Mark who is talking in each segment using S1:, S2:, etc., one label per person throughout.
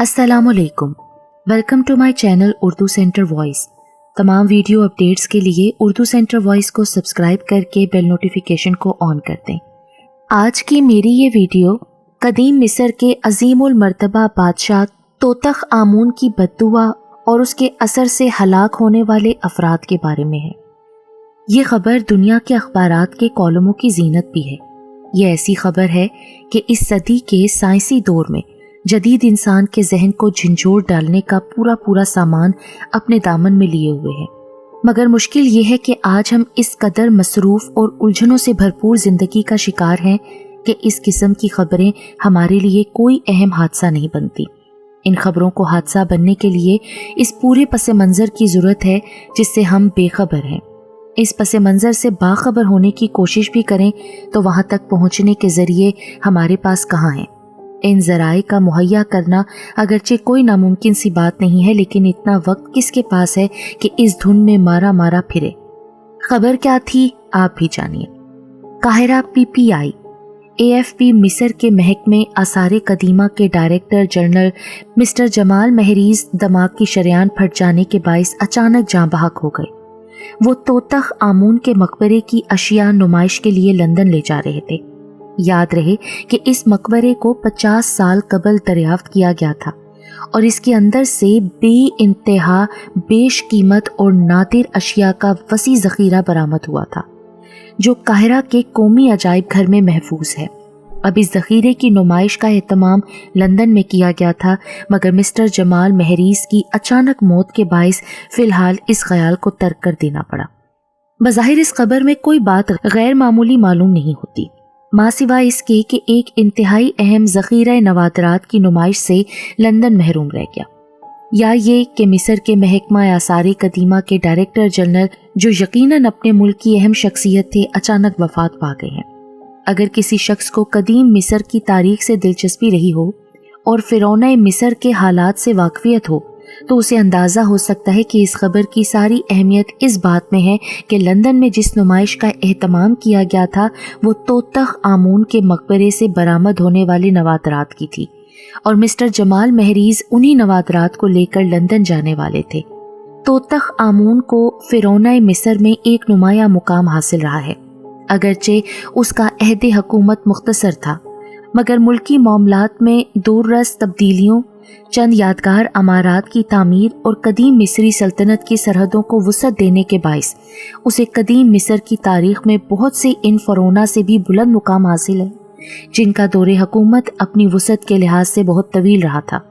S1: अस्सलाम वालेकुम, welcome to my channel Urdu centre voice. तमाम वीडियो अपडेट्स के लिए उर्दू सेंटर वॉइस को सब्सक्राइब करके बेल नोटिफिकेशन को ऑन कर दें। आज की मेरी ये वीडियो कदीम मिस्र के अजीमुल मर्तबा बादशाह तोतख आमून की बददुआ और उसके असर से हलाक होने वाले अफराद के बारे में है। ये खबर दुनिया के अखबारात के कॉलमों की जीनत भी है। ये ऐसी खबर है कि इस सदी के साइंसी दौर में जदीद इंसान के जहन को झंझोर डालने का पूरा सामान अपने दामन में लिए हुए है। मगर मुश्किल ये है कि आज हम इस कदर मसरूफ़ और उलझनों से भरपूर ज़िंदगी का शिकार हैं कि इस किस्म की खबरें हमारे लिए कोई अहम हादसा नहीं बनती। इन खबरों को हादसा बनने के लिए इस पूरे पस मंज़र की ज़रूरत है जिससे हम बेखबर हैं। इस पस मंज़र से बाखबर होने की कोशिश भी करें तो वहाँ तक पहुँचने के ज़रिए हमारे पास कहाँ हैं। इन ज़राए का मुहैया करना अगरचे कोई नामुमकिन सी बात नहीं है, लेकिन इतना वक्त किसके पास है कि इस धुन में मारा मारा फिरे। खबर क्या थी आप भी जानिए। काहिरा PPI AFP मिस्र के महकमे आसारे कदीमा के डायरेक्टर जनरल मिस्टर जमाल महरीज दिमाग की शरेयान फट जाने के बाइस अचानक जाँ बहक हो गए। वो तोतख आमून के मकबरे की अशिया नुमाइश के लिए लंदन ले जा रहे थे। याद रहे कि इस मकबरे को 50 साल कबल दरियाफ्त किया गया था और इसके अंदर से बेइंतहा बेशकीमत और नादिर अशिया का वसी ज़ख़ीरा बरामद हुआ था जो काहिरा के कौमी अजाइब घर में महफूज है। अब इस ज़ख़ीरे की नुमाइश का एहतमाम लंदन में किया गया था, मगर मिस्टर जमाल महरीज की अचानक मौत के बाइस फ़िलहाल इस ख्याल को तर्क कर देना पड़ा। बज़ाहिर इस खबर में कोई बात गैर मामूली मालूम नहीं होती, माँ सिवाय इसके कि एक इंतहाई अहम ज़ख़ीरा नवादरात की नुमाइश से लंदन महरूम रह गया, या ये कि मिस्र के महकमा आसारे कदीमा के डायरेक्टर जनरल जो यकीनन अपने मुल्क की अहम शख्सियत थे अचानक वफ़ात पा गए हैं। अगर किसी शख्स को कदीम मिस्र की तारीख से दिलचस्पी रही हो और फ़िरौन मिस्र के हालात से वाकफियत हो तो उसे अंदाज़ा हो सकता है कि इस खबर की सारी अहमियत इस बात में है कि लंदन में जिस नुमाइश का एहतमाम किया गया था वो तोतख आमून के मकबरे से बरामद होने वाले नवादरात की थी और मिस्टर जमाल महरीज उन्हीं नवादरात को लेकर लंदन जाने वाले थे। तोतख आमून को फ़िरौन मिस्र में एक नुमाया मुकाम हासिल रहा है, अगरचे उसका अहद हुकूमत मुख्तसर था, मगर मुल्की मामलात में दूररस तब्दीलियों, चंद यादगार अमारात की तामीर और कदीम मिस्री सल्तनत की सरहदों को वुसअत देने के बाइस उसे कदीम मिस्र की तारीख में बहुत से इन फ़रोना से भी बुलंद मुकाम हासिल है जिनका दौरे हुकूमत अपनी वुसअत के लिहाज से बहुत तवील रहा था।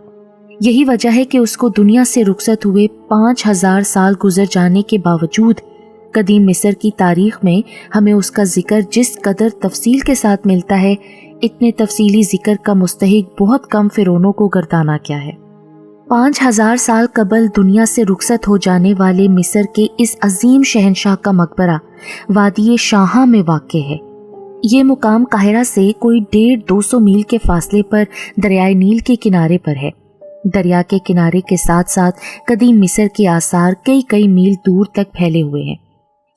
S1: यही वजह है कि उसको दुनिया से रुखसत हुए 5000 साल गुजर जाने के बावजूद कदीम मिस्र की तारीख में हमें उसका जिक्र जिस कदर तफसील के साथ मिलता है, इतने तफसीली जिक्र का मुस्तहिक बहुत कम फ़िरौनों को गर्दाना क्या है। 5000 साल कबल दुनिया से रुखसत हो जाने वाले मिस्र के इस अजीम शहनशाह का मकबरा वादी शाहा में वाक़ है। ये मुकाम काहिरा से कोई 150-200 मील के फासले पर दरियाए नील के किनारे पर है। दरिया के किनारे के साथ साथ कदीम मिस्र के आसार कई मील दूर तक फैले हुए हैं।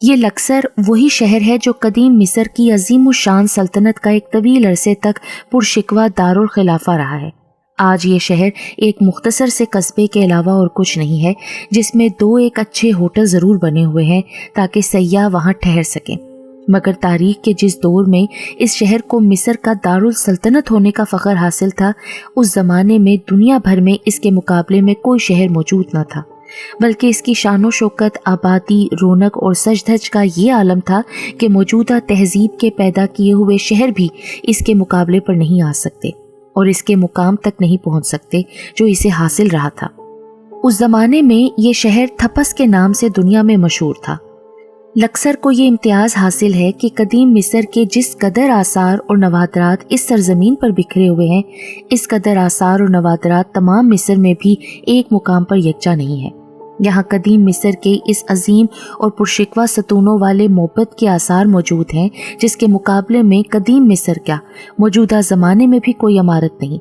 S1: ये लक्सर वही शहर है जो कदीम मिस्र की अजीम शान सल्तनत का एक तवील अरसे तक पुरशिकवा दारुल खिलाफा रहा है। आज ये शहर एक मुख्तसर से कस्बे के अलावा और कुछ नहीं है, जिसमें 2-1 अच्छे होटल ज़रूर बने हुए हैं ताकि सयाह वहाँ ठहर सकें। मगर तारीख के जिस दौर में इस शहर को मिस्र का दारुल सल्तनत होने का फ़ख्र हासिल था, उस ज़माने में दुनिया भर में इसके मुकाबले में कोई शहर मौजूद न था, बल्कि इसकी शानो शौकत, आबादी, रौनक और सज-धज का ये आलम था कि मौजूदा तहजीब के पैदा किए हुए शहर भी इसके मुकाबले पर नहीं आ सकते और इसके मुकाम तक नहीं पहुंच सकते जो इसे हासिल रहा था। उस ज़माने में ये शहर थपस के नाम से दुनिया में मशहूर था। लक्सर को ये इम्तियाज़ हासिल है कि कदीम मिस्र के जिस कदर आसार और नवादरात इस सरजमीन पर बिखरे हुए हैं, इस कदर आसार और नवादरात तमाम मिस्र में भी एक मुकाम पर यकजा नहीं है। यहाँ कदीम मिस्र के इस अजीम और पुरशिकवा सतूनों वाले मोहब्बत के आसार मौजूद हैं जिसके मुकाबले में कदीम मिस्र क्या मौजूदा ज़माने में भी कोई इमारत नहीं।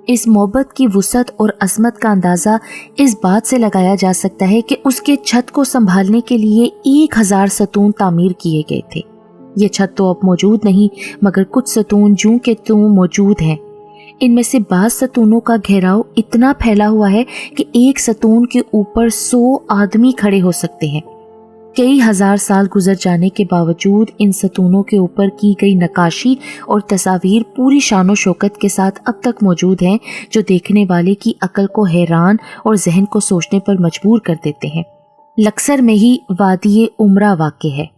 S1: इस मोहब्बत की वुसअत और अज़मत का अंदाज़ा इस बात से लगाया जा सकता है कि उसके छत को संभालने के लिए 1000 सतून तामीर किए गए थे। ये छत तो अब मौजूद नहीं, मगर कुछ सतून जूं के त्यों मौजूद हैं। इनमें से बाज़ सतूनों का घेराव इतना फैला हुआ है कि एक सतून के ऊपर 100 आदमी खड़े हो सकते हैं। कई हजार साल गुजर जाने के बावजूद इन सतूनों के ऊपर की गई नक्काशी और तस्वीर पूरी शानो शौकत के साथ अब तक मौजूद हैं, जो देखने वाले की अकल को हैरान और जहन को सोचने पर मजबूर कर देते हैं। लक्सर में ही वादी उमरा वाक़ है।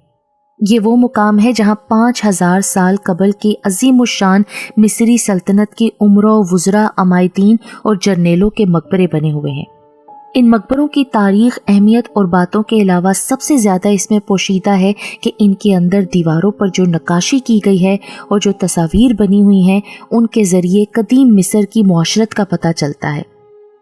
S1: ये वो मुकाम है जहाँ 5000 साल कबल के अजीमुशान मिस्री सल्तनत के उमरा, वुज़रा, अमायदीन और जर्नेलों के मकबरे बने हुए हैं। इन मकबरों की तारीख, अहमियत और बातों के अलावा सबसे ज़्यादा इसमें पोशीदा है कि इनके अंदर दीवारों पर जो नक्काशी की गई है और जो तस्वीर बनी हुई हैं, उनके ज़रिए कदीम मिस्र की मुआशरत का पता चलता है।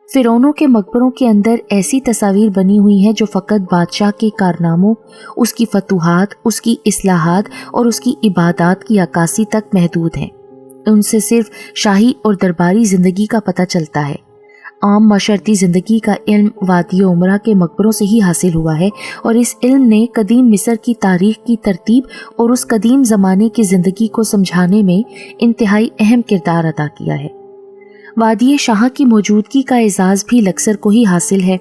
S1: फ़िरौनों के मकबरों के अंदर ऐसी तस्वीर बनी हुई हैं जो फ़कत बादशाह के कारनामों, उसकी फतूहात, उसकी इस्लाहात और उसकी इबादात की अक्कासी तक महदूद हैं। उनसे सिर्फ शाही और दरबारी ज़िंदगी का पता चलता है। आम माशरती ज़िंदगी का इल्म वादी उमरा के मकबरों से ही हासिल हुआ है और इस इल्म ने कदीम मिस्र की तारीख की तरतीब और उस कदीम ज़माने की ज़िंदगी को समझाने में इंतहाई अहम किरदार अदा किया है। वादी शाह की मौजूदगी का एजाज़ भी लक्सर को ही हासिल है।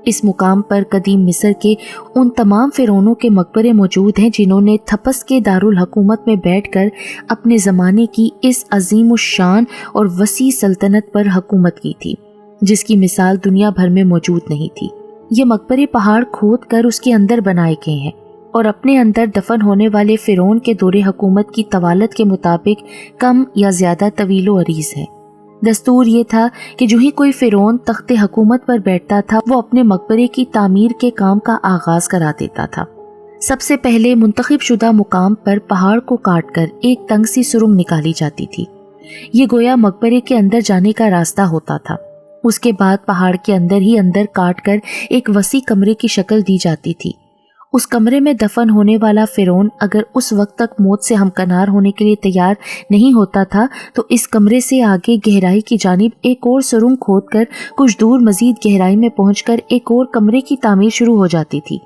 S1: इस मुकाम पर कदीम मिस्र के उन तमाम फ़िरौनों के मकबरे मौजूद हैं जिन्होंने थपस के दारुल हुकूमत में बैठकर अपने ज़माने की इस अजीमुश्शान और वसी सल्तनत पर हुकूमत की थी, जिसकी मिसाल दुनिया भर में मौजूद नहीं थी। ये मकबरे पहाड़ खोद कर उसके अंदर बनाए गए हैं और अपने अंदर दफन होने वाले फ़िरौन के दौरे हुकूमत की तवालत के मुताबिक कम या ज़्यादा तवीलो अरीज़ है। दस्तूर ये था कि जो ही कोई फ़िरौन तख्ते हुकूमत पर बैठता था, वो अपने मकबरे की तामीर के काम का आगाज़ करा देता था। सबसे पहले मुंतखब शुदा मुकाम पर पहाड़ को काट कर एक तंग सी सुरंग निकाली जाती थी। ये गोया मकबरे के अंदर जाने का रास्ता होता था। उसके बाद पहाड़ के अंदर ही अंदर काट कर एक वसी कमरे की शक्ल दी जाती थी। उस कमरे में दफन होने वाला फ़िरौन अगर उस वक्त तक मौत से हमकनार होने के लिए तैयार नहीं होता था, तो इस कमरे से आगे गहराई की जानिब एक और सुरंग खोदकर कुछ दूर मजीद गहराई में पहुंचकर एक और कमरे की तामीर शुरू हो जाती थी।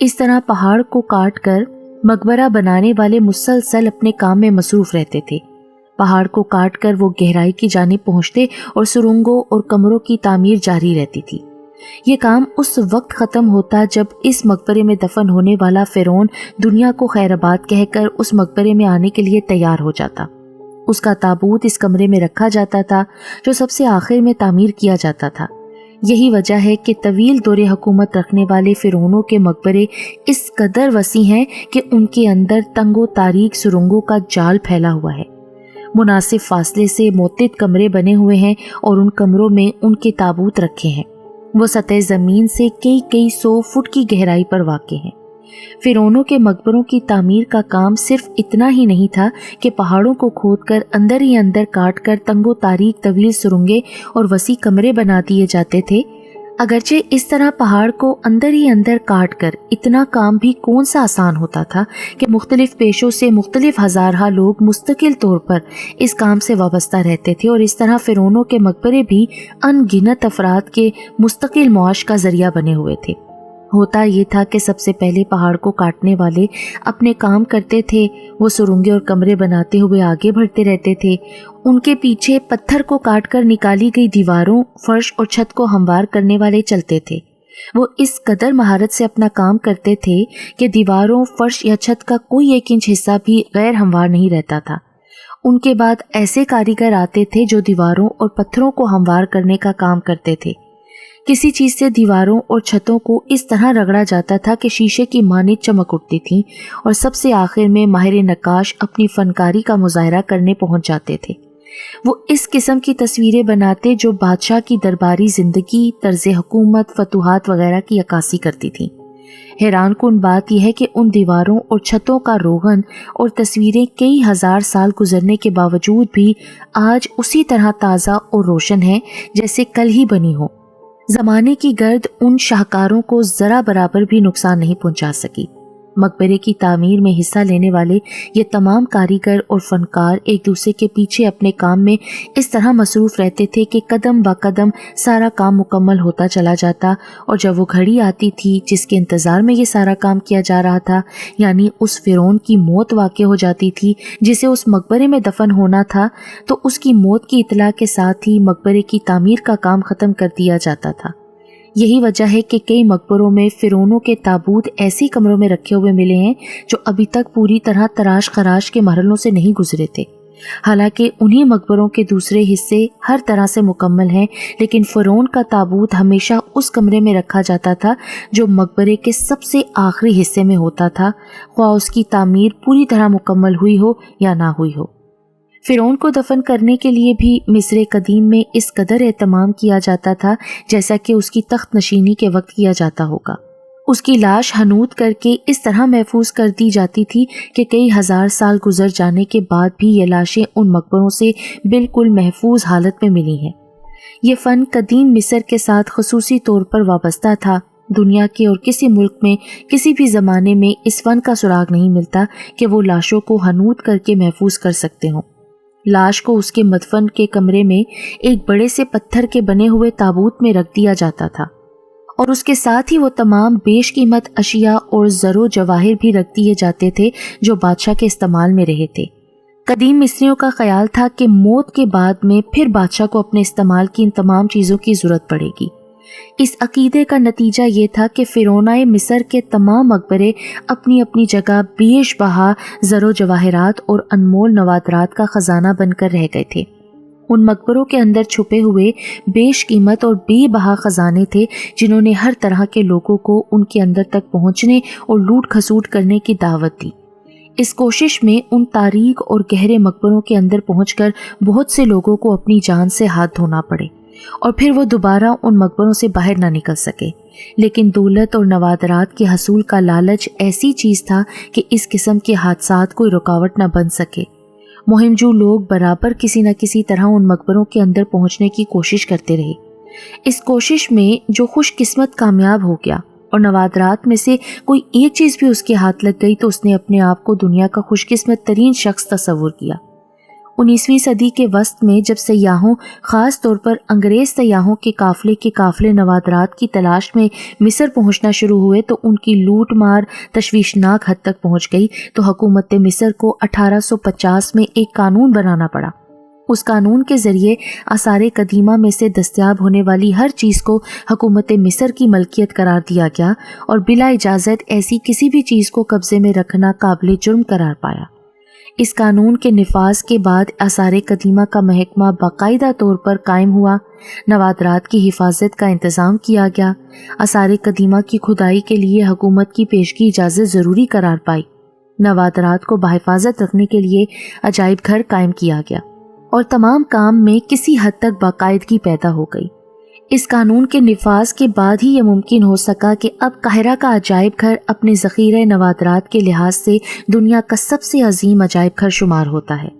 S1: इस तरह पहाड़ को काट कर मकबरा बनाने वाले मुसलसल अपने काम में मसरूफ रहते थे। पहाड़ को काट कर वो गहराई की जानिब पहुंचते और सुरंगों और कमरों की तामीर जारी रहती थी। ये काम उस वक्त ख़त्म होता जब इस मकबरे में दफन होने वाला फ़िरौन दुनिया को खैराबाद कहकर उस मकबरे में आने के लिए तैयार हो जाता। उसका ताबूत इस कमरे में रखा जाता था जो सबसे आखिर में तामीर किया जाता था। यही वजह है कि तवील दौरे हुकूमत रखने वाले फ़िरौनों के मकबरे इस कदर वसी हैं कि उनके अंदर तंगो तारीक सुरंगों का जाल फैला हुआ है। मुनासिब फासले से मोतिद कमरे बने हुए हैं और उन कमरों में उनके ताबूत रखे हैं। वो सतह ज़मीन से कई 100 फुट की गहराई पर वाक़ हैं। फ़िरौनों के मकबरों की तामीर का काम सिर्फ इतना ही नहीं था कि पहाड़ों को खोदकर अंदर ही अंदर काट कर तंगो तारीक तवील सुरंगें और वसी कमरे बना दिए जाते थे। अगरचे इस तरह पहाड़ को अंदर ही अंदर काट कर इतना काम भी कौन सा आसान होता था कि मुख्तलिफ पेशों से मुख्तलिफ हज़ारहा लोग मुस्तकिल तौर पर इस काम से वाबस्ता रहते थे और इस तरह फ़िरौनों के मकबरे भी अनगिनत अफराद के मुस्तकिल मुआश का ज़रिया बने हुए थे। होता ये था कि सबसे पहले पहाड़ को काटने वाले अपने काम करते थे। वो सुरंगें और कमरे बनाते हुए आगे बढ़ते रहते थे। उनके पीछे पत्थर को काटकर निकाली गई दीवारों, फर्श और छत को हमवार करने वाले चलते थे। वो इस कदर महारत से अपना काम करते थे कि दीवारों, फर्श या छत का कोई 1 इंच हिस्सा भी गैर हमवार नहीं रहता था। उनके बाद ऐसे कारीगर आते थे जो दीवारों और पत्थरों को हमवार करने का काम करते थे। किसी चीज़ से दीवारों और छतों को इस तरह रगड़ा जाता था कि शीशे की मानित चमक उठती थी और सबसे आखिर में माहिर नक्काश अपनी फनकारी का मुजाहरा करने पहुंच जाते थे। वो इस किस्म की तस्वीरें बनाते जो बादशाह की दरबारी ज़िंदगी, तर्ज हुकूमत, फतूहात वगैरह की अक्कासी करती थी। हैरान कुन बात यह है कि उन दीवारों और छतों का रोगन और तस्वीरें कई हज़ार साल गुजरने के बावजूद भी आज उसी तरह ताज़ा और रोशन हैं जैसे कल ही बनी हो। ज़माने की गर्द उन शाहकारों को ज़रा बराबर भी नुकसान नहीं पहुंचा सकी। मकबरे की तामीर में हिस्सा लेने वाले ये तमाम कारीगर और फनकार एक दूसरे के पीछे अपने काम में इस तरह मसरूफ़ रहते थे कि कदम ब कदम सारा काम मुकम्मल होता चला जाता, और जब वो घड़ी आती थी जिसके इंतज़ार में ये सारा काम किया जा रहा था, यानी उस फ़िरौन की मौत वाक़ हो जाती थी जिसे उस मकबरे में दफन होना था, तो उसकी मौत की इतला के साथ ही मकबरे की तामीर का काम ख़त्म कर दिया जाता था। यही वजह है कि कई मकबरों में फ़िरौनों के ताबूत ऐसे कमरों में रखे हुए मिले हैं जो अभी तक पूरी तरह तराश खराश के मरहलों से नहीं गुजरे थे। हालांकि उन्हीं मकबरों के दूसरे हिस्से हर तरह से मुकम्मल हैं, लेकिन फ़िरौन का ताबूत हमेशा उस कमरे में रखा जाता था जो मकबरे के सबसे आखिरी हिस्से में होता था, ख्वाह उसकी तामीर पूरी तरह मुकम्मल हुई हो या ना हुई हो। फ़िरौन को दफन करने के लिए भी मिस्र कदीम में इस कदर एहतमाम किया जाता था जैसा कि उसकी तख्त नशीनी के वक्त किया जाता होगा। उसकी लाश हनूत करके इस तरह महफूज कर दी जाती थी कि कई हज़ार साल गुजर जाने के बाद भी ये लाशें उन मकबरों से बिल्कुल महफूज हालत में मिली हैं। ये फ़न कदीम मिस्र के साथ ख़ुसूसी तौर पर वाबस्ता था। दुनिया के और किसी मुल्क में किसी भी ज़माने में इस फ़न का सुराग नहीं मिलता कि वो लाशों को हनूत करके महफूज कर सकते हों। लाश को उसके मदफन के कमरे में एक बड़े से पत्थर के बने हुए ताबूत में रख दिया जाता था, और उसके साथ ही वो तमाम बेशकीमत अशिया और ज़रो जवाहिर भी रख दिए जाते थे जो बादशाह के इस्तेमाल में रहे थे। कदीम मिस्रियों का ख्याल था कि मौत के बाद में फिर बादशाह को अपने इस्तेमाल की इन तमाम चीज़ों की ज़रूरत पड़ेगी। इस अकीदे का नतीजा ये था कि फ़िरौनाए मिस्र के तमाम मकबरे अपनी अपनी जगह बेशबहा ज़रो जवाहिरात और अनमोल नवादरात का ख़जाना बनकर रह गए थे। उन मकबरों के अंदर छुपे हुए बेशकीमत और बेबहा ख़जाने थे जिन्होंने हर तरह के लोगों को उनके अंदर तक पहुँचने और लूट खसूट करने की दावत दी। इस कोशिश में उन तारीक और गहरे मकबरों के अंदर पहुँचकर बहुत से लोगों को अपनी जान से हाथ धोना पड़े और फिर वो दोबारा उन मकबरों से बाहर ना निकल सके। लेकिन दौलत और नवादरात के हसूल का लालच ऐसी चीज़ था कि इस किस्म के हादसात कोई रुकावट न बन सके। मुहिमजू लोग बराबर किसी न किसी तरह उन मकबरों के अंदर पहुंचने की कोशिश करते रहे। इस कोशिश में जो खुशकिस्मत कामयाब हो गया और नवादरात में से कोई एक चीज़ भी उसके हाथ लग गई तो उसने अपने आप को दुनिया का खुशकिस्मत तरीन शख्स तस्वुर किया। 19वीं सदी के वस्त में जब सयाहों, ख़ास तौर पर अंग्रेज़ सयाहों के काफ़िले नवादरात की तलाश में मिस्र पहुंचना शुरू हुए तो उनकी लूट मार तशवीशनाक हद तक पहुंच गई, तो हुकूमत मिस्र को 1850 में एक कानून बनाना पड़ा। उस कानून के ज़रिए आसारे कदीमा में से दस्तयाब होने वाली हर चीज़ को हुकूमत मिस्र की मलकियत करार दिया गया और बिला इजाज़त ऐसी किसी भी चीज़ को कब्ज़े में रखना काबिल जुर्म करार पाया। इस कानून के निफाज के बाद आसारे कदीमा का महकमा बाकायदा तौर पर कायम हुआ। नवादरात की हिफाजत का इंतज़ाम किया गया। आसारे कदीमा की खुदाई के लिए हुकूमत की पेशगी इजाज़त ज़रूरी करार पाई। नवादरात को बाहिफाजत रखने के लिए अजायब घर कायम किया गया और तमाम काम में किसी हद तक बाकायदगी पैदा हो गई। इस कानून के निफाज के बाद ही यह मुमकिन हो सका कि अब काहिरा का अजायब घर अपने ज़ख़ीरे नवादरात के लिहाज से दुनिया का सबसे अजीम अजायब घर शुमार होता है।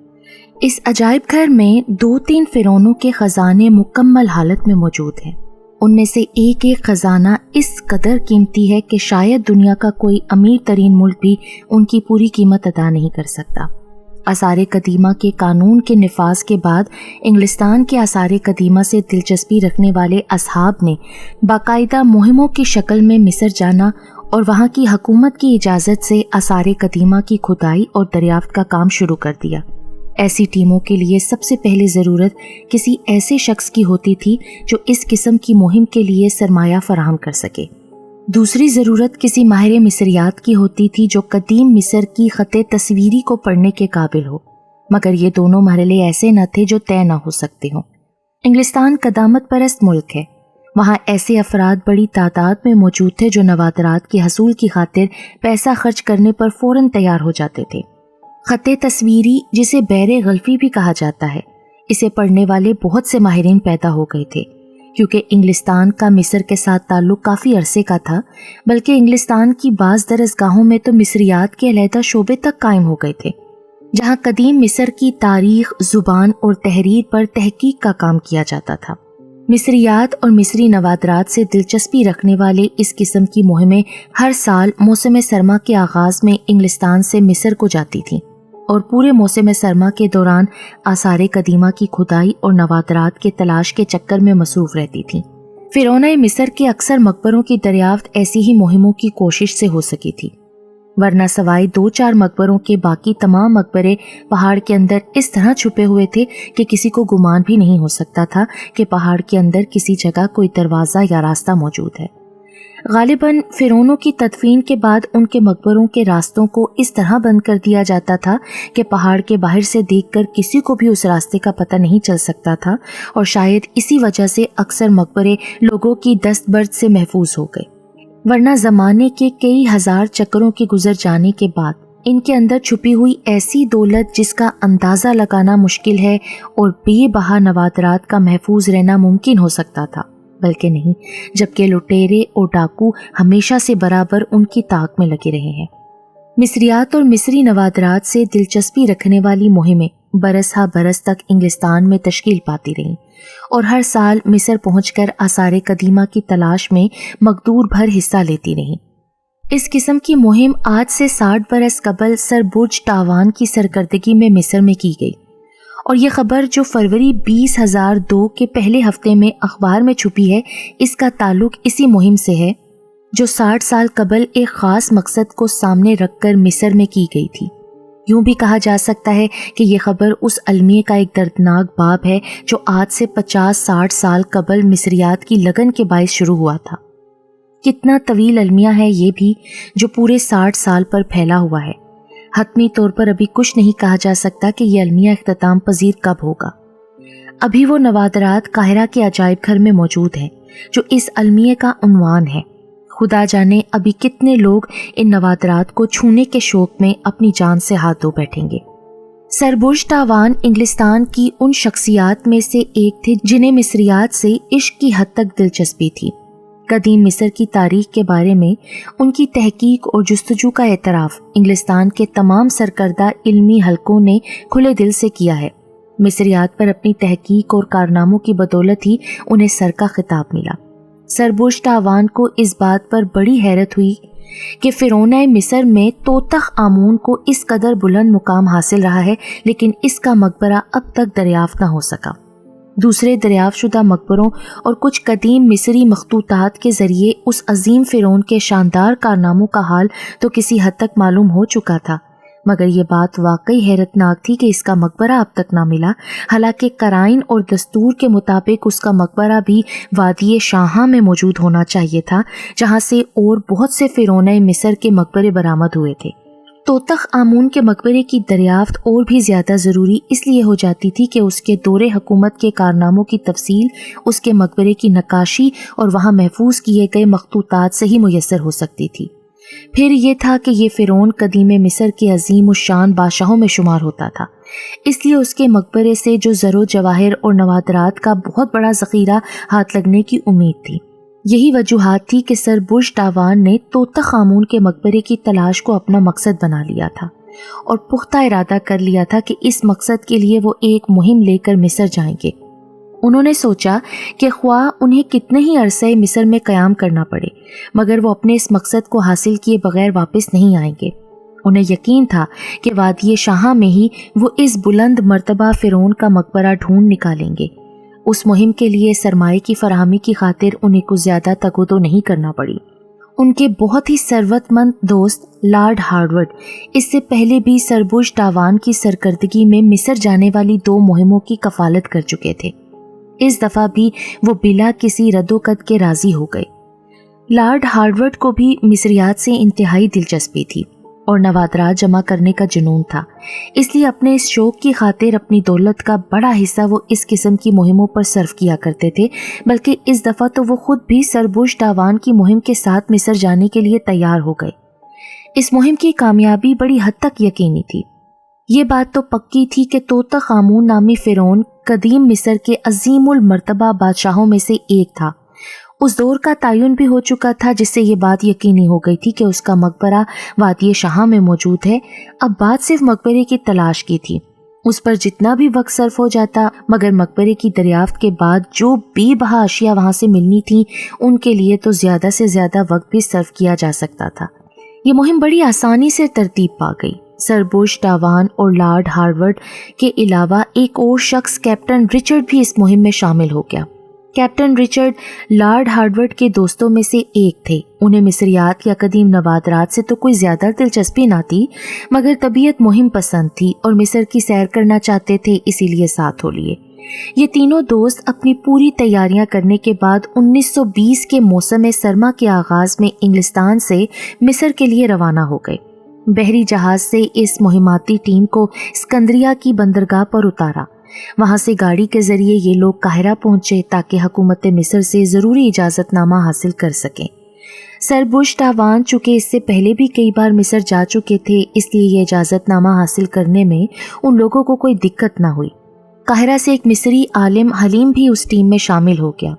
S1: इस अजायब घर में 2-3 फ़िरौनों के ख़जाने मुकम्मल हालत में मौजूद हैं। उनमें से एक एक ख़जाना इस कदर कीमती है कि शायद दुनिया का कोई अमीर तरीन मुल्क भी उनकी पूरी कीमत अदा नहीं कर सकता। आसारे कदीमा के कानून के निफाज के बाद इंग्लिस्तान के आसारे कदीमा से दिलचस्पी रखने वाले असहाब ने बाकायदा मुहिमों की शक्ल में मिस्र जाना और वहाँ की हुकूमत की इजाज़त से आसारे कदीमा की खुदाई और दरियाफ्त का काम शुरू कर दिया। ऐसी टीमों के लिए सबसे पहले ज़रूरत किसी ऐसे शख्स की होती थी जो इस किस्म की मुहिम के लिए सरमाया फराहम कर सके। दूसरी ज़रूरत किसी माहिर मिस्रियात की होती थी जो कदीम मिस्र की ख़ते तस्वीरी को पढ़ने के काबिल हो, मगर ये दोनों मरहले ऐसे न थे जो तय न हो सकते हों। इंग्लिस्तान कदामत परस्त मुल्क है। वहाँ ऐसे अफराद बड़ी तादाद में मौजूद थे जो नवादरात के हसूल की खातिर पैसा खर्च करने पर फ़ौरन तैयार हो जाते थे। ख़ते तस्वीरी, जिसे बैरे गल्फ़ी भी कहा जाता है, इसे पढ़ने वाले बहुत से माहिरीन पैदा हो गए थे। क्योंकि इंग्लिस्तान का मिस्र के साथ ताल्लुक़ काफ़ी अरसे का था, बल्कि इंग्लिस्तान की बाज़ दरसगाहों में तो मिस्रियात के अलहदा शोबे तक कायम हो गए थे, जहाँ कदीम मिस्र की तारीख़, ज़ुबान और तहरीर पर तहकीक का काम किया जाता था। مصریات اور مصری نوادرات سے دلچسپی رکھنے والے اس قسم کی مہمیں ہر سال موسم سرما کے آغاز میں انگلستان سے مصر کو جاتی تھیں اور پورے موسم سرما کے دوران آثار قدیمہ کی کھدائی اور نوادرات کے تلاش کے چکر میں مصروف رہتی تھیں۔ فرعونۂ مصر کے اکثر مقبروں کی دریافت ایسی ہی مہموں کی کوشش سے ہو سکی تھی، ورنہ سوائے 2-4 مقبروں کے باقی تمام مقبرے پہاڑ کے اندر اس طرح چھپے ہوئے تھے کہ کسی کو گمان بھی نہیں ہو سکتا تھا کہ پہاڑ کے اندر کسی جگہ کوئی دروازہ یا راستہ موجود ہے۔ غالباً فرعونوں کی تدفین کے بعد ان کے مقبروں کے راستوں کو اس طرح بند کر دیا جاتا تھا کہ پہاڑ کے باہر سے دیکھ کر کسی کو بھی اس راستے کا پتہ نہیں چل سکتا تھا، اور شاید اسی وجہ سے اکثر مقبرے لوگوں کی دست برد سے محفوظ ہو گئے، ورنہ زمانے کے کئی ہزار چکروں کے گزر جانے کے بعد ان کے اندر چھپی ہوئی ایسی دولت جس کا اندازہ لگانا مشکل ہے اور بے بہا نوادرات کا محفوظ رہنا ممکن ہو سکتا تھا، بلکہ نہیں، جبکہ لٹیرے اور ڈاکو ہمیشہ سے برابر ان کی طاق میں لگے رہے ہیں۔ مصریات اور مصری نوادرات سے دلچسپی رکھنے والی مہمیں برس ہا برس تک انگلستان میں تشکیل پاتی رہیں اور ہر سال مصر پہنچ کر آثار قدیمہ کی تلاش میں مقدور بھر حصہ لیتی رہیں۔ اس قسم کی مہم آج سے 60 برس قبل سر برج ٹاوان کی سرکردگی میں مصر میں کی گئی، اور یہ خبر جو فروری 2002 کے پہلے ہفتے میں اخبار میں چھپی ہے، اس کا تعلق اسی مہم سے ہے جو 60 سال قبل ایک خاص مقصد کو سامنے رکھ کر مصر میں کی گئی تھی۔ یوں بھی کہا جا سکتا ہے کہ یہ خبر اس المیے کا ایک دردناک باب ہے جو آج سے 50-60 سال قبل مصریات کی لگن کے باعث شروع ہوا تھا۔ کتنا طویل المیہ ہے یہ بھی، جو پورے 60 سال پر پھیلا ہوا ہے۔ حتمی طور پر ابھی کچھ نہیں کہا جا سکتا کہ یہ المیہ اختتام پذیر کب ہوگا۔ ابھی وہ نوادرات قاہرہ کے عجائب گھر میں موجود ہیں جو اس المیہ کا عنوان ہے۔ خدا جانے ابھی کتنے لوگ ان نوادرات کو چھونے کے شوق میں اپنی جان سے ہاتھ دھو بیٹھیں گے۔ سر برج ٹاوان انگلستان کی ان شخصیات میں سے ایک تھے جنہیں مصریات سے عشق کی حد تک دلچسپی تھی۔ قدیم مصر کی تاریخ کے بارے میں ان کی تحقیق اور جستجو کا اعتراف انگلستان کے تمام سرکردہ علمی حلقوں نے کھلے دل سے کیا ہے۔ مصریات پر اپنی تحقیق اور کارناموں کی بدولت ہی انہیں سر کا خطاب ملا۔ سر برج ٹاوان کو اس بات پر بڑی حیرت ہوئی کہ فرعونۂ مصر میں توتخ آمون کو اس قدر بلند مقام حاصل رہا ہے، لیکن اس کا مقبرہ اب تک دریافت نہ ہو سکا۔ دوسرے دریافت شدہ مقبروں اور کچھ قدیم مصری مخطوطات کے ذریعے اس عظیم فرعون کے شاندار کارناموں کا حال تو کسی حد تک معلوم ہو چکا تھا، مگر یہ بات واقعی حیرت ناک تھی کہ اس کا مقبرہ اب تک نہ ملا، حالانکہ قرائن اور دستور کے مطابق اس کا مقبرہ بھی وادی شاہاں میں موجود ہونا چاہیے تھا، جہاں سے اور بہت سے فرعونۂ مصر کے مقبرے برآمد ہوئے تھے۔ توتخ آمون کے مقبرے کی دریافت اور بھی زیادہ ضروری اس لیے ہو جاتی تھی کہ اس کے دور حکومت کے کارناموں کی تفصیل اس کے مقبرے کی نقاشی اور وہاں محفوظ کیے گئے مخطوطات سے ہی میسر ہو سکتی تھی۔ پھر یہ تھا کہ یہ فرعون قدیم مصر کے عظیم الشان بادشاہوں میں شمار ہوتا تھا، اس لیے اس کے مقبرے سے جو زر و جواہر اور نوادرات کا بہت بڑا ذخیرہ ہاتھ لگنے کی امید تھی۔ یہی وجوہات تھی کہ سر برج ٹاوان نے توتخ آمون کے مقبرے کی تلاش کو اپنا مقصد بنا لیا تھا اور پختہ ارادہ کر لیا تھا کہ اس مقصد کے لیے وہ ایک مہم لے کر مصر جائیں گے۔ انہوں نے سوچا کہ خواہ انہیں کتنے ہی عرصے مصر میں قیام کرنا پڑے، مگر وہ اپنے اس مقصد کو حاصل کیے بغیر واپس نہیں آئیں گے۔ انہیں یقین تھا کہ وادی شاہاں میں ہی وہ اس بلند مرتبہ فرعون کا مقبرہ ڈھونڈ نکالیں گے۔ اس مہم کے لیے سرمایے کی فراہمی کی خاطر انہیں کچھ زیادہ تگودو نہیں کرنا پڑی۔ ان کے بہت ہی ثروت مند دوست لارڈ ہارورڈ اس سے پہلے بھی سر برج ٹاوان کی سرکردگی میں مصر جانے والی 2 مہموں کی کفالت کر چکے تھے۔ اس دفعہ بھی وہ بلا کسی رد و قد کے راضی ہو گئے۔ لارڈ ہارورڈ کو بھی مصریات سے انتہائی دلچسپی تھی اور نوادرات جمع کرنے کا جنون تھا، اس لیے اپنے اس شوق کی خاطر اپنی دولت کا بڑا حصہ وہ اس قسم کی مہموں پر صرف کیا کرتے تھے، بلکہ اس دفعہ تو وہ خود بھی سر برج ٹاوان کی مہم کے ساتھ مصر جانے کے لیے تیار ہو گئے۔ اس مہم کی کامیابی بڑی حد تک یقینی تھی۔ یہ بات تو پکی تھی کہ توتخ آمون نامی فرعون قدیم مصر کے عظیم المرتبہ بادشاہوں میں سے ایک تھا۔ اس دور کا تعین بھی ہو چکا تھا، جس سے یہ بات یقینی ہو گئی تھی کہ اس کا مقبرہ وادی شاہاں میں موجود ہے۔ اب بات صرف مقبرے کی تلاش کی تھی۔ اس پر جتنا بھی وقت صرف ہو جاتا، مگر مقبرے کی دریافت کے بعد جو بے بہا اشیاء وہاں سے ملنی تھیں ان کے لیے تو زیادہ سے زیادہ وقت بھی صرف کیا جا سکتا تھا۔ یہ مہم بڑی آسانی سے ترتیب پا گئی۔ سر بش ٹاوان اور لارڈ ہارورڈ کے علاوہ ایک اور شخص کیپٹن رچرڈ بھی اس مہم میں شامل ہو گیا۔ کیپٹن رچرڈ لارڈ ہارورڈ کے دوستوں میں سے ایک تھے۔ انہیں مصریات یا قدیم نوادرات سے تو کوئی زیادہ دلچسپی نہ تھی، مگر طبیعت مہم پسند تھی اور مصر کی سیر کرنا چاہتے تھے، اسی لیے ساتھ ہو لیے۔ یہ تینوں دوست اپنی پوری تیاریاں کرنے کے بعد 1920 کے موسم سرما کے آغاز میں انگلستان سے مصر کے لیے روانہ ہو گئے۔ بحری جہاز سے اس مہماتی ٹیم کو اسکندریہ کی بندرگاہ پر اتارا۔ وہاں سے گاڑی کے ذریعے یہ لوگ قاہرہ پہنچے تاکہ حکومت مصر سے ضروری اجازت نامہ حاصل کر سکیں۔ سر بش ٹاوان چونکہ اس سے پہلے بھی کئی بار مصر جا چکے تھے، اس لیے یہ اجازت نامہ حاصل کرنے میں ان لوگوں کو کوئی دقت نہ ہوئی۔ قاہرہ سے ایک مصری عالم حلیم بھی اس ٹیم میں شامل ہو گیا۔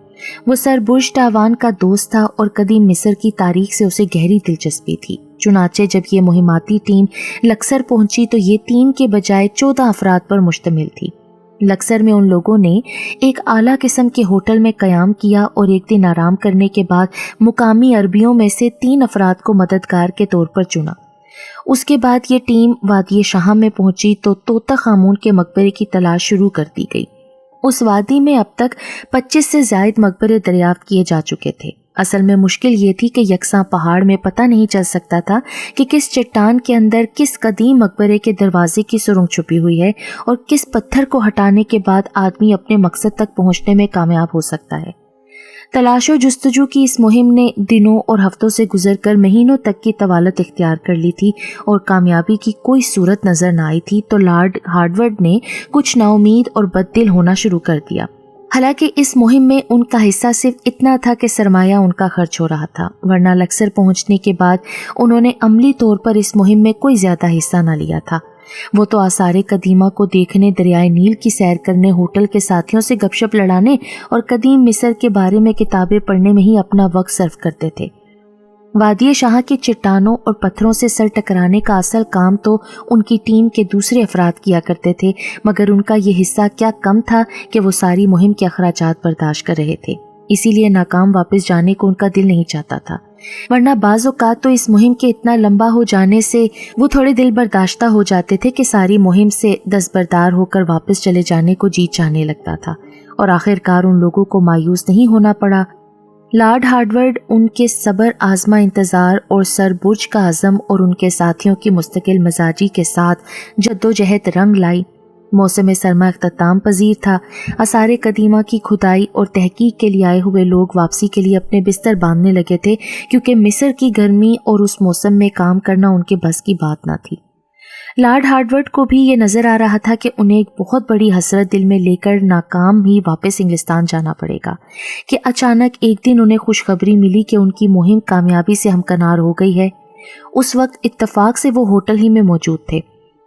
S1: وہ سر بش ٹاوان کا دوست تھا اور قدیم مصر کی تاریخ سے اسے گہری دلچسپی تھی۔ چنانچہ جب یہ مہماتی ٹیم لکسر پہنچی تو یہ 3 کے بجائے 14 افراد پر مشتمل تھی۔ لکسر میں ان لوگوں نے ایک اعلیٰ قسم کے ہوٹل میں قیام کیا اور ایک دن آرام کرنے کے بعد مقامی عربیوں میں سے 3 افراد کو مددگار کے طور پر چنا۔ اس کے بعد یہ ٹیم وادی شہام میں پہنچی تو توتخ آمون کے مقبرے کی تلاش شروع کر دی گئی۔ اس وادی میں اب تک 25 سے زائد مقبرے دریافت کیے جا چکے تھے۔ اصل میں مشکل یہ تھی کہ یکساں پہاڑ میں پتہ نہیں چل سکتا تھا کہ کس چٹان کے اندر کس قدیم مقبرے کے دروازے کی سرنگ چھپی ہوئی ہے اور کس پتھر کو ہٹانے کے بعد آدمی اپنے مقصد تک پہنچنے میں کامیاب ہو سکتا ہے۔ تلاش و جستجو کی اس مہم نے دنوں اور ہفتوں سے گزر کر مہینوں تک کی طوالت اختیار کر لی تھی اور کامیابی کی کوئی صورت نظر نہ آئی تھی تو لارڈ ہارورڈ نے کچھ نا امید اور بد دل ہونا شروع کر دیا۔ حالانکہ اس مہم میں ان کا حصہ صرف اتنا تھا کہ سرمایہ ان کا خرچ ہو رہا تھا، ورنہ لکسر پہنچنے کے بعد انہوں نے عملی طور پر اس مہم میں کوئی زیادہ حصہ نہ لیا تھا۔ وہ تو آثار قدیمہ کو دیکھنے، دریائے نیل کی سیر کرنے، ہوٹل کے ساتھیوں سے گپ شپ لڑانے اور قدیم مصر کے بارے میں کتابیں پڑھنے میں ہی اپنا وقت صرف کرتے تھے۔ وادی شاہ کی چٹانوں اور پتھروں سے سر ٹکرانے کا اصل کام تو ان کی ٹیم کے دوسرے افراد کیا کرتے تھے، مگر ان کا یہ حصہ کیا کم تھا کہ وہ ساری مہم کے اخراجات برداشت کر رہے تھے۔ اسی لیے ناکام واپس جانے کو ان کا دل نہیں چاہتا تھا، ورنہ بعض اوقات تو اس مہم کے اتنا لمبا ہو جانے سے وہ تھوڑے دل برداشتہ ہو جاتے تھے کہ ساری مہم سے دستبردار ہو کر واپس چلے جانے کو جی چاہنے لگتا تھا، اور آخر کار ان لوگوں کو مایوس نہیں ہونا پڑا۔ لارڈ ہارورڈ ان کے صبر آزما انتظار اور سر برج کا عزم اور ان کے ساتھیوں کی مستقل مزاجی کے ساتھ جدوجہد رنگ لائی۔ موسم سرما اختتام پذیر تھا۔ آثار قدیمہ کی کھدائی اور تحقیق کے لیے آئے ہوئے لوگ واپسی کے لیے اپنے بستر باندھنے لگے تھے، کیونکہ مصر کی گرمی اور اس موسم میں کام کرنا ان کے بس کی بات نہ تھی۔ لارڈ ہارورڈ کو بھی یہ نظر آ رہا تھا کہ انہیں ایک بہت بڑی حسرت دل میں لے کر ناکام ہی واپس انگلستان جانا پڑے گا، کہ اچانک ایک دن انہیں خوشخبری ملی کہ ان کی مہم کامیابی سے ہمکنار ہو گئی ہے۔ اس وقت اتفاق سے وہ ہوٹل ہی میں موجود تھے۔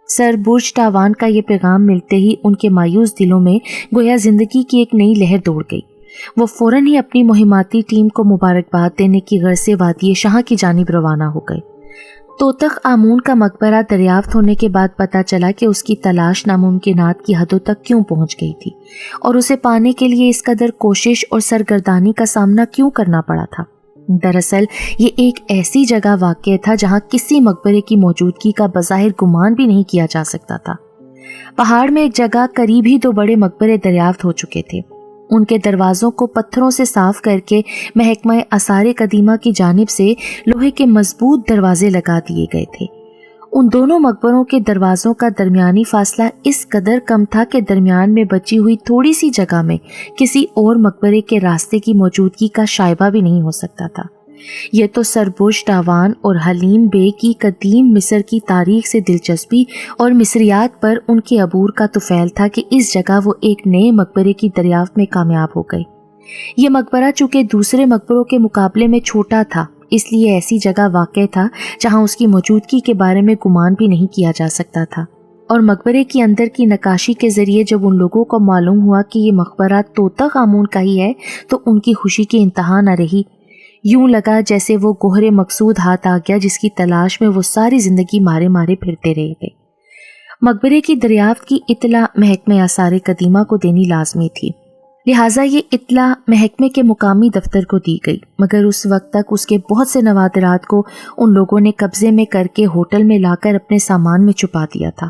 S1: سر برج ٹاوان کا یہ پیغام ملتے ہی ان کے مایوس دلوں میں گویا زندگی کی ایک نئی لہر دوڑ گئی۔ وہ فوراً ہی اپنی مہماتی ٹیم کو مبارکباد دینے کی غرض سے وادی شاہ کی جانب روانہ ہو گئے۔ توتخ آمون کا مقبرہ دریافت ہونے کے بعد پتہ چلا کہ اس کی تلاش ناممکنات کی حدوں تک کیوں پہنچ گئی تھی اور اسے پانے کے لیے اس قدر کوشش اور سرگردانی کا سامنا کیوں کرنا پڑا تھا۔ دراصل یہ ایک ایسی جگہ واقع تھا جہاں کسی مقبرے کی موجودگی کا بظاہر گمان بھی نہیں کیا جا سکتا تھا۔ پہاڑ میں ایک جگہ قریب ہی 2 بڑے مقبرے دریافت ہو چکے تھے۔ ان کے دروازوں کو پتھروں سے صاف کر کے محکمہ آثار قدیمہ کی جانب سے لوہے کے مضبوط دروازے لگا دیے گئے تھے۔ ان دونوں مقبروں کے دروازوں کا درمیانی فاصلہ اس قدر کم تھا کہ درمیان میں بچی ہوئی تھوڑی سی جگہ میں کسی اور مقبرے کے راستے کی موجودگی کا شائبہ بھی نہیں ہو سکتا تھا۔ یہ تو سر برج ٹاوان اور حلیم بے کی قدیم مصر کی تاریخ سے دلچسپی اور مصریات پر ان کے عبور کا طفیل تھا کہ اس جگہ وہ ایک نئے مقبرے کی دریافت میں کامیاب ہو گئے۔ یہ مقبرہ چونکہ دوسرے مقبروں کے مقابلے میں چھوٹا تھا، اس لیے ایسی جگہ واقع تھا جہاں اس کی موجودگی کے بارے میں گمان بھی نہیں کیا جا سکتا تھا، اور مقبرے کی اندر کی نقاشی کے ذریعے جب ان لوگوں کو معلوم ہوا کہ یہ مقبرہ توتخ آمون کا ہی ہے تو ان کی خوشی کی انتہا نہ رہی۔ یوں لگا جیسے وہ گوہر مقصود ہاتھ آ گیا جس کی تلاش میں وہ ساری زندگی مارے مارے پھرتے رہے تھے۔ मकबरे की दरियाफ्त की इत्तला महकमे आसार कदीमा को देनी लाजमी थी, लिहाजा ये इत्तला महकमे के मुकामी दफ्तर को दी गई, मगर उस वक्त तक उसके बहुत से नवादरात को उन लोगों ने कब्जे में करके होटल में लाकर अपने सामान में छुपा दिया था।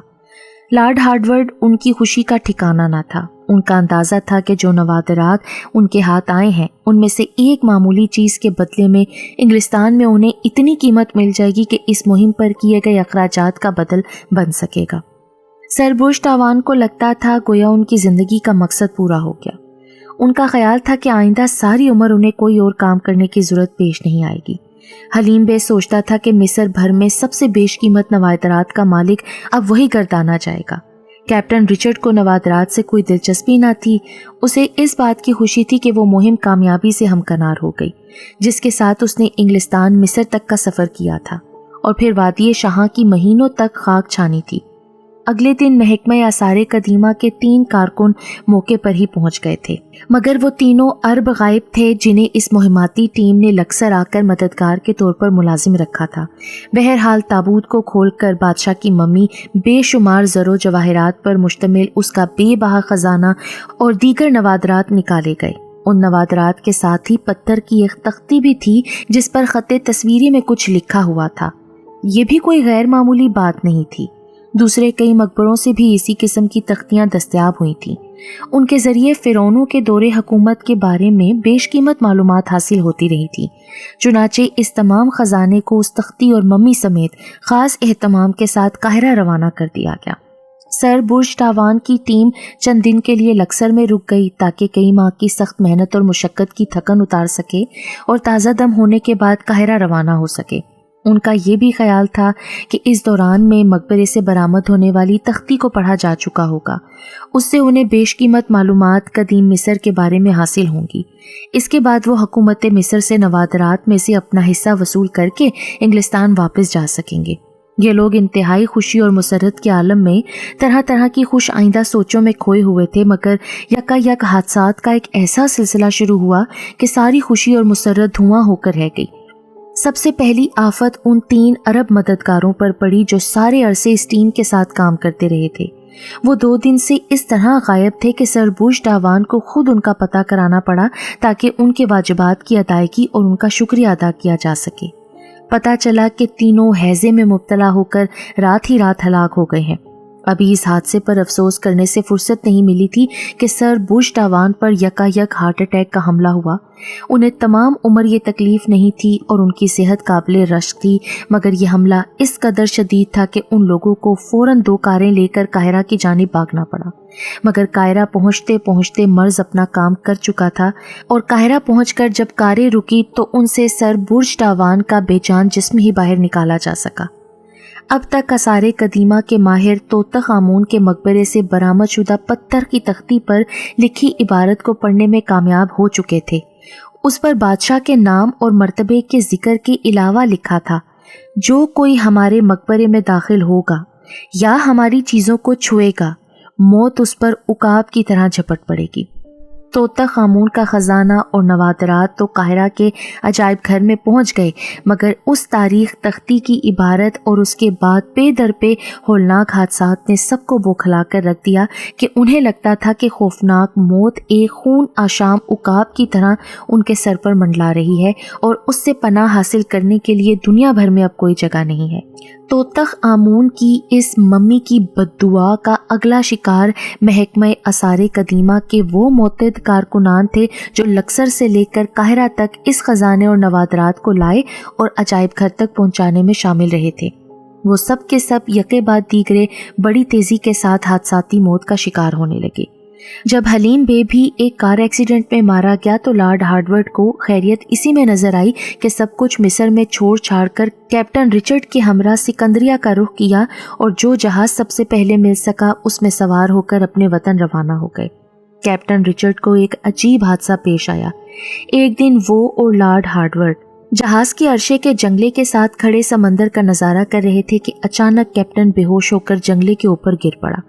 S1: लॉर्ड हार्वर्ड उनकी खुशी का ठिकाना न था। उनका अंदाज़ा था कि जो नवादरात उनके हाथ आए हैं उनमें से एक मामूली चीज़ के बदले में इंग्लिस्तान में उन्हें इतनी कीमत मिल जाएगी कि इस मुहिम पर किए गए अखराजात का बदल बन सकेगा। सर बुश टावान को लगता था गोया उनकी ज़िंदगी का मकसद पूरा हो गया। उनका ख्याल था कि आइंदा सारी उम्र उन्हें कोई और काम करने की ज़रूरत पेश नहीं आएगी। हलीम बे सोचता था कि मिस्र भर में सबसे बेशकीमत नवादरात का मालिक अब वही गर्दाना जाएगा। कैप्टन रिचर्ड को नवादरात से कोई दिलचस्पी न थी। उसे इस बात की खुशी थी कि वो मुहिम कामयाबी से हमकनार हो गई, जिसके साथ उसने इंग्लिस्तान मिस्र तक का सफ़र किया था और फिर वादी शाह की महीनों तक खाक छानी थी। अगले दिन महकमा आसार कदीमा के 3 कारकुन मौके पर ही पहुंच गए थे, मगर वो तीनों अरब गायब थे जिन्हें इस मुहिमाती टीम ने लक्सर आकर मददगार के तौर पर मुलाजिम रखा था। बहरहाल ताबूत को खोलकर बादशाह की मम्मी बेशुमार ज़रो जवाहरात पर मुश्तमिल उसका बेबहा ख़जाना और दीगर नवादरात निकाले गए। उन नवादरात के साथ ही पत्थर की एक तख्ती भी थी जिस पर ख़त तस्वीरी में कुछ लिखा हुआ था। ये भी कोई गैर मामूली बात नहीं थी। दूसरे कई मकबरों से भी इसी किस्म की तख्तियां दस्तयाब हुई थीं। उनके ज़रिए फ़िरौनों के दौरे हुकूमत के बारे में बेशकीमत मालूमात हासिल होती रही थी। चुनाचे इस तमाम ख़जाने को उस तख्ती और मम्मी समेत ख़ास एहतमाम के साथ काहिरा रवाना कर दिया गया। सर बुश टावान की टीम चंद दिन के लिए लक्सर में रुक गई ताकि कई माह की सख्त मेहनत और मुशक्क़त की थकन उतार सके और ताज़ा दम होने के बाद काहिरा रवाना हो सके। उनका ये भी ख्याल था कि इस दौरान में मकबरे से बरामद होने वाली तख्ती को पढ़ा जा चुका होगा। उससे उन्हें बेशकीमत मालूमात कदीम मिस्र के बारे में हासिल होंगी। इसके बाद वो हुकूमत मिस्र से नवादरात में से अपना हिस्सा वसूल करके इंग्लिस्तान वापस जा सकेंगे। ये लोग इंतहाई खुशी और मुसरत के आलम में तरह तरह की खुश आइंदा सोचों में खोए हुए थे, मगर यकायक हादसात का एक ऐसा सिलसिला शुरू हुआ कि सारी खुशी और मुसरत धुआं होकर रह गई। सबसे पहली आफत उन 3 अरब मददगारों पर पड़ी जो सारे अरसे इस टीम के साथ काम करते रहे थे। वो 2 दिन से इस तरह गायब थे कि सर बुश टावान को खुद उनका पता कराना पड़ा ताकि उनके वाजिबात की अदायगी और उनका शुक्रिया अदा किया जा सके। पता चला कि तीनों हैजे में मुब्तला होकर रात ही रात हलाक हो गए हैं। अभी इस हादसे पर अफसोस करने से फुर्सत नहीं मिली थी कि सर बुश टावान पर यकायक हार्ट अटैक का हमला हुआ। उन्हें तमाम उम्र ये तकलीफ़ नहीं थी और उनकी सेहत काबिल रश्क थी, मगर यह हमला इस कदर शदीद था कि उन लोगों को फ़ौरन 2 कारें लेकर काहिरा की जानिब भागना पड़ा। मगर काहिरा पहुँचते पहुँचते मर्ज़ अपना काम कर चुका था और काहिरा पहुँचकर जब कारें रुकी तो उनसे सर बुश टावान का बेजान जिस्म ही बाहर निकाला जा सका। अब तक आसार कदीमा के माहिर तोतख आमून के मकबरे से बरामद शुदा पत्थर की तख्ती पर लिखी इबारत को पढ़ने में कामयाब हो चुके थे। उस पर बादशाह के नाम और मर्तबे के जिक्र के अलावा लिखा था, जो कोई हमारे मकबरे में दाखिल होगा या हमारी चीज़ों को छुएगा, मौत उस पर उकाब की तरह झपट पड़ेगी। तोतख आमून का ख़जाना और नवादरात तो काहिरा के अजायब घर में पहुंच गए, मगर उस तारीख तख्ती की इबारत और उसके बाद पे दर पे होलनाक हादसात ने सबको बौखला कर रख दिया कि उन्हें लगता था कि खौफनाक मौत एक खून आशाम उकाब की तरह उनके सर पर मंडला रही है और उससे पनाह हासिल करने के लिए दुनिया भर में अब कोई जगह नहीं है। तोतख आमून की इस मम्मी की बद्दुआ का अगला शिकार महकमा आसार कदीमा के वो मोतद कारकुनान थे जो लक्सर से लेकर काहिरा तक इस खजाने और नवादरात को लाए और अजायब घर तक पहुंचाने में शामिल रहे थे। वो सब के सब यके बाद दीगरे बड़ी तेजी के साथ हादसाती मौत का शिकार होने लगे। जब हलीम बे भी एक कार एक्सीडेंट में मारा गया तो लॉर्ड हार्वर्ड को खैरियत इसी में नजर आई कि सब कुछ मिस्र में छोड़ छाड़ कर कैप्टन रिचर्ड के हमरा सिकंदरिया का रुख किया और जो जहाज सबसे पहले मिल सका उसमें सवार होकर अपने वतन रवाना हो गए। कैप्टन रिचर्ड को एक अजीब हादसा पेश आया। एक दिन वो और लॉर्ड हार्वर्ड जहाज के अर्शे के जंगले के साथ खड़े समंदर का नज़ारा कर रहे थे कि अचानक कैप्टन बेहोश होकर जंगले के ऊपर गिर पड़ा।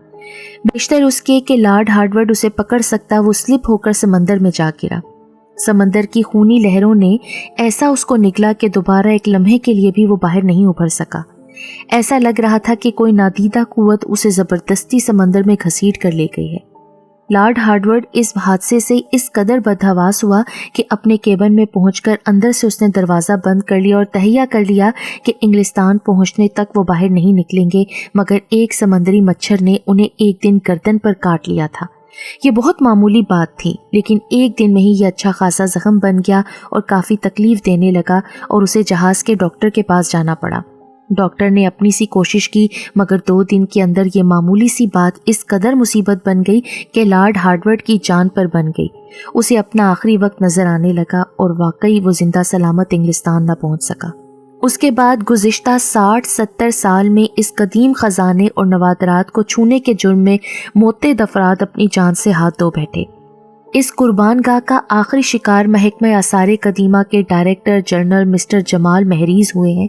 S1: बेशतर उसके कि लॉर्ड हार्वर्ड उसे पकड़ सकता, वो स्लिप होकर समंदर में जा गिरा। समंदर की खूनी लहरों ने ऐसा उसको निगला कि दोबारा एक लम्हे के लिए भी वो बाहर नहीं उभर सका। ایسا لگ رہا تھا کہ کوئی نادیدہ قوت اسے زبردستی سمندر میں گھسیٹ کر لے گئی ہے۔ لارڈ ہارڈورڈ اس حادثے سے اس قدر بدحواس ہوا کہ اپنے کیبن میں پہنچ کر اندر سے اس نے دروازہ بند کر لیا اور تہیہ کر لیا کہ انگلستان پہنچنے تک وہ باہر نہیں نکلیں گے مگر ایک سمندری مچھر نے انہیں ایک دن گردن پر کاٹ لیا تھا۔ یہ بہت معمولی بات تھی، لیکن ایک دن میں ہی یہ اچھا خاصا زخم بن گیا اور کافی تکلیف دینے لگا اور اسے جہاز کے ڈاکٹر کے پاس جانا پڑا۔ ڈاکٹر نے اپنی سی کوشش کی مگر 2 دن کے اندر یہ معمولی سی بات اس قدر مصیبت بن گئی کہ لارڈ ہارڈورڈ کی جان پر بن گئی۔ اسے اپنا آخری وقت نظر آنے لگا اور واقعی وہ زندہ سلامت انگلستان نہ پہنچ سکا۔ اس کے بعد گزشتہ 60-70 سال میں اس قدیم خزانے اور نوادرات کو چھونے کے جرم میں معتد افراد اپنی جان سے ہاتھ دھو بیٹھے۔ اس قربان گاہ کا آخری شکار محکمہ آثار قدیمہ کے ڈائریکٹر جنرل مسٹر جمال مہریز ہوئے ہیں۔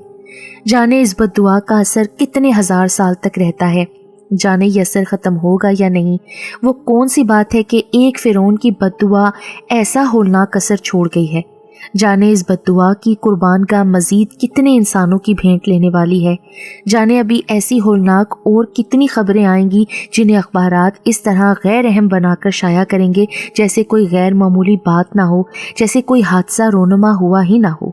S1: جانے اس بددعا کا اثر کتنے ہزار سال تک رہتا ہے، جانے یہ اثر ختم ہوگا یا نہیں۔ وہ کون سی بات ہے کہ ایک فرعون کی بددعا ایسا ہولناک اثر چھوڑ گئی ہے۔ جانے اس بددعا کی قربان گاہ مزید کتنے انسانوں کی بھینٹ لینے والی ہے۔ جانے ابھی ایسی ہولناک اور کتنی خبریں آئیں گی جنہیں اخبارات اس طرح غیر اہم بنا کر شائع کریں گے جیسے کوئی غیر معمولی بات نہ ہو، جیسے کوئی حادثہ رونما ہوا ہی نہ ہو۔